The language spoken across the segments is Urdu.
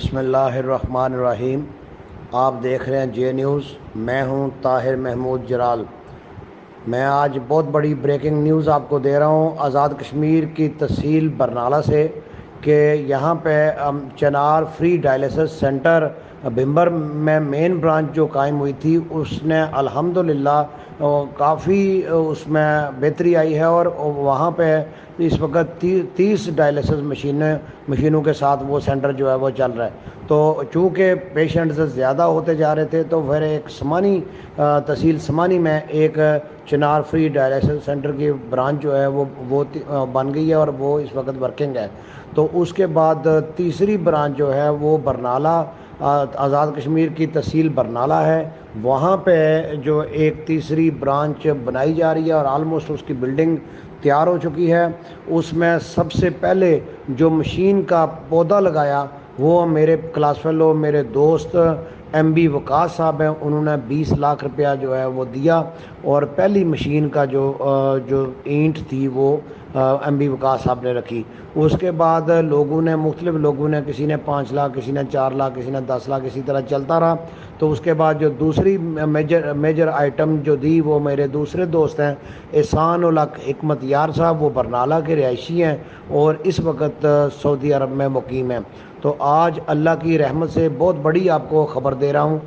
بسم اللہ الرحمن الرحیم۔ آپ دیکھ رہے ہیں جے نیوز۔ میں ہوں طاہر محمود جلال۔ میں آج بہت بڑی بریکنگ نیوز آپ کو دے رہا ہوں آزاد کشمیر کی تحصیل برنالہ سے کہ یہاں پہ چنار فری ڈائلسس سینٹر بھمبر میں مین برانچ جو قائم ہوئی تھی اس نے الحمدللہ کافی اس میں بہتری آئی ہے، اور وہاں پہ اس وقت 30 ڈائلسس مشینوں کے ساتھ وہ سینٹر جو ہے وہ چل رہا ہے۔ تو چونکہ پیشنٹس زیادہ ہوتے جا رہے تھے تو پھر ایک سمانی تحصیل سمانی میں ایک چنار فری ڈائلسس سینٹر کی برانچ جو ہے وہ بن گئی ہے اور وہ اس وقت ورکنگ ہے۔ تو اس کے بعد تیسری برانچ جو ہے وہ برنالہ آزاد کشمیر کی تحصیل برنالہ ہے، وہاں پہ جو ایک تیسری برانچ بنائی جا رہی ہے اور آلموسٹ اس کی بلڈنگ تیار ہو چکی ہے۔ اس میں سب سے پہلے جو مشین کا پودا لگایا وہ میرے کلاس فیلو میرے دوست ایم بی وقاص صاحب ہیں۔ انہوں نے 20 لاکھ روپیہ جو ہے وہ دیا، اور پہلی مشین کا جو اینٹ تھی وہ ایم بی وقاص صاحب نے رکھی۔ اس کے بعد مختلف لوگوں نے کسی نے 5 لاکھ، کسی نے 4 لاکھ، کسی نے 10 لاکھ، اسی طرح چلتا رہا۔ تو اس کے بعد جو دوسری میجر آئٹم جو دی وہ میرے دوسرے دوست ہیں احسان الحق حکمت یار صاحب، وہ برنالہ کے رہائشی ہیں اور اس وقت سعودی عرب میں مقیم ہیں۔ تو آج اللہ کی رحمت سے بہت بڑی آپ کو خبر دے رہا ہوں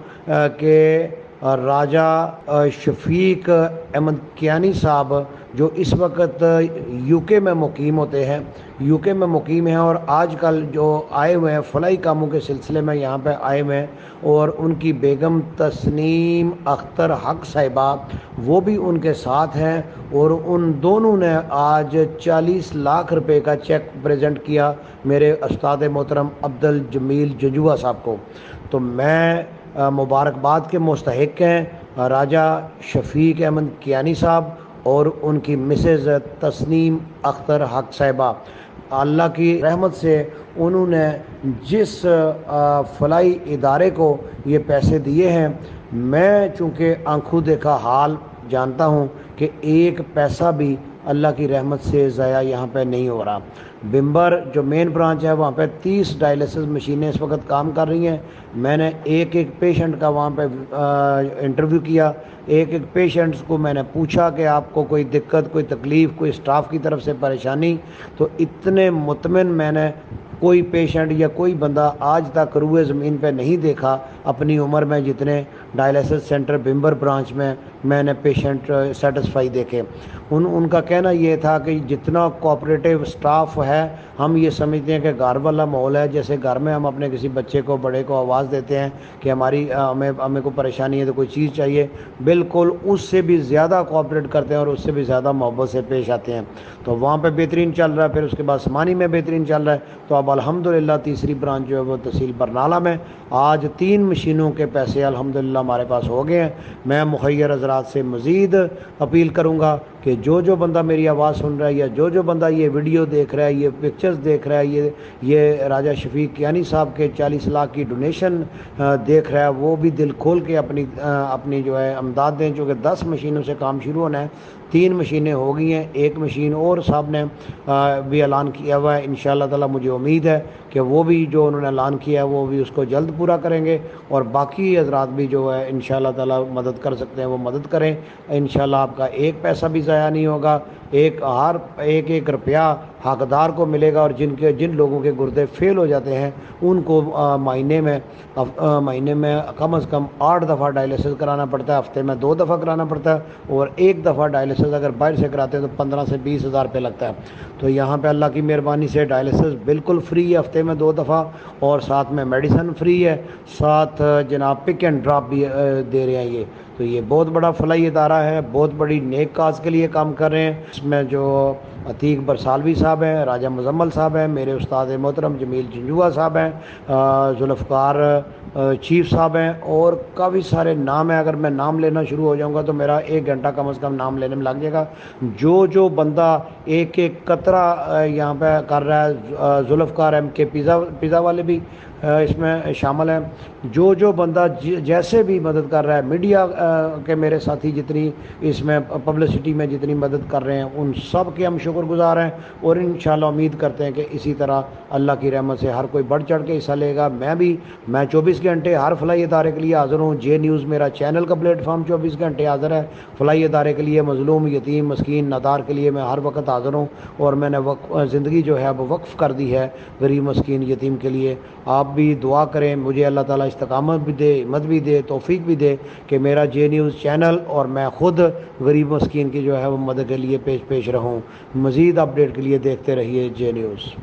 کہ راجہ شفیق احمد کیانی صاحب جو اس وقت یو کے میں مقیم ہیں اور آج کل جو آئے ہوئے ہیں فلاحی کاموں کے سلسلے میں یہاں پہ آئے ہوئے ہیں، اور ان کی بیگم تسنیم اختر حق صاحبہ وہ بھی ان کے ساتھ ہیں، اور ان دونوں نے آج 40 لاکھ روپے کا چیک پریزنٹ کیا میرے استاد محترم عبدالجمیل ججوا صاحب کو۔ تو میں مبارکباد کے مستحق ہیں راجہ شفیق احمد کیانی صاحب اور ان کی مسز تسنیم اختر حق صاحبہ۔ اللہ کی رحمت سے انہوں نے جس فلاحی ادارے کو یہ پیسے دیے ہیں، میں چونکہ آنکھوں دیکھا حال جانتا ہوں کہ ایک پیسہ بھی اللہ کی رحمت سے ضائع یہاں پہ نہیں ہو رہا۔ بھمبر جو مین برانچ ہے وہاں پہ 30 ڈائلسس مشینیں اس وقت کام کر رہی ہیں۔ میں نے ایک پیشنٹ کا وہاں پہ انٹرویو کیا، ایک پیشنٹس کو میں نے پوچھا کہ آپ کو کوئی دقت، کوئی تکلیف، کوئی اسٹاف کی طرف سے پریشانی، تو اتنے مطمئن میں نے کوئی پیشنٹ یا کوئی بندہ آج تک روئے زمین پہ نہیں دیکھا اپنی عمر میں جتنے ڈائلسس سینٹر بھمبر برانچ میں نے پیشنٹ سیٹسفائی دیکھے۔ ان کا کہنا یہ تھا کہ جتنا کوآپریٹیو اسٹاف ہے، ہم یہ سمجھتے ہیں کہ گھر والا ماحول ہے، جیسے گھر میں ہم اپنے کسی بچے کو، بڑے کو آواز دیتے ہیں کہ ہمیں کوئی پریشانی ہے تو کوئی چیز چاہیے، بالکل اس سے بھی زیادہ کوآپریٹ کرتے ہیں اور اس سے بھی زیادہ محبت سے پیش آتے ہیں۔ تو وہاں پہ بہترین چل رہا ہے، پھر اس کے بعد سمانی میں بہترین چل رہا ہے۔ تو اب الحمدللہ تیسری برانچ جو ہے وہ تحصیل برنالہ میں آج 3 مشینوں کے پیسے الحمدللہ ہمارے پاس ہو گئے ہیں۔ میں مخیر حضرات سے مزید اپیل کروں گا کہ جو بندہ میری آواز سن رہا ہے یا جو بندہ یہ ویڈیو دیکھ رہا ہے، یہ پکچرز دیکھ رہا ہے، یہ راجہ شفیق کیانی صاحب کے 40 لاکھ کی ڈونیشن دیکھ رہا ہے، وہ بھی دل کھول کے اپنی جو ہے امداد دیں، چونکہ 10 مشینوں سے کام شروع ہونا ہے۔ 3 مشینیں ہو گئی ہیں، 1 مشین اور صاحب نے بھی اعلان کیا ہوا ہے۔ انشاءاللہ تعالی مجھے امید ہے کہ وہ بھی جو انہوں نے اعلان کیا ہے وہ بھی اس کو جلد پورا کریں گے، اور باقی حضرات بھی جو ہے انشاءاللہ تعالی مدد کر سکتے ہیں وہ مدد کریں۔ انشاءاللہ آپ کا ایک پیسہ بھی ضائع نہیں ہوگا، ہر ایک روپیہ حقدار کو ملے گا، اور جن لوگوں کے گردے فیل ہو جاتے ہیں ان کو مہینے میں کم از کم 8 دفعہ ڈائلسس کرانا پڑتا ہے، ہفتے میں 2 دفعہ کرانا پڑتا ہے، اور 1 دفعہ ڈائلسس اگر باہر سے کراتے ہیں تو 15 سے 20 ہزار روپے لگتا ہے۔ تو یہاں پہ اللہ کی مہربانی سے ڈائلسس بالکل فری ہے، ہفتے میں 2 دفعہ، اور ساتھ میں میڈیسن فری ہے، ساتھ جناب پک اینڈ ڈراپ بھی دے رہے ہیں۔ تو یہ بہت بڑا فلاحی ادارہ ہے، بہت بڑی نیک کاز کے لیے کام کر رہے ہیں۔ اس میں جو عتیق برسالوی صاحب ہیں، راجہ مزمل صاحب ہیں، میرے استاد محترم جمیل جنجوا صاحب ہیں، ذوالفقار چیف صاحب ہیں، اور کافی سارے نام ہیں۔ اگر میں نام لینا شروع ہو جاؤں گا تو میرا 1 گھنٹہ کم از کم نام لینے میں لگ جائے گا۔ جو بندہ ایک قطرہ یہاں پہ کر رہا ہے، ذوالفقار ایم کے پیزا والے بھی اس میں شامل ہیں۔ جو بندہ جیسے بھی مدد کر رہا ہے، میڈیا کے میرے ساتھی جتنی اس میں پبلسٹی میں جتنی مدد کر رہے ہیں، ان سب کے ہم شکر گزار ہیں، اور انشاءاللہ امید کرتے ہیں کہ اسی طرح اللہ کی رحمت سے ہر کوئی بڑھ چڑھ کے حصہ لے گا۔ میں 24 گھنٹے ہر فلاحی ادارے کے لیے حاضر ہوں۔ جے نیوز میرا چینل کا پلیٹ فارم 24 گھنٹے حاضر ہے۔ فلاحی ادارے کے لیے، مظلوم، یتیم، مسکین، نادار کے لیے میں ہر وقت حاضر ہوں، اور میں نے زندگی جو ہے وہ وقف کر دی ہے غریب، مسکین، یتیم کے لیے۔ آپ بھی دعا کریں، مجھے اللہ تعالیٰ استقامت بھی دے، ہمت بھی دے، توفیق بھی دے کہ میرا جے نیوز چینل اور میں خود غریب مسکین کی جو ہے وہ مدد کے لیے پیش رہوں۔ مزید اپڈیٹ کے لیے دیکھتے رہیے جے نیوز۔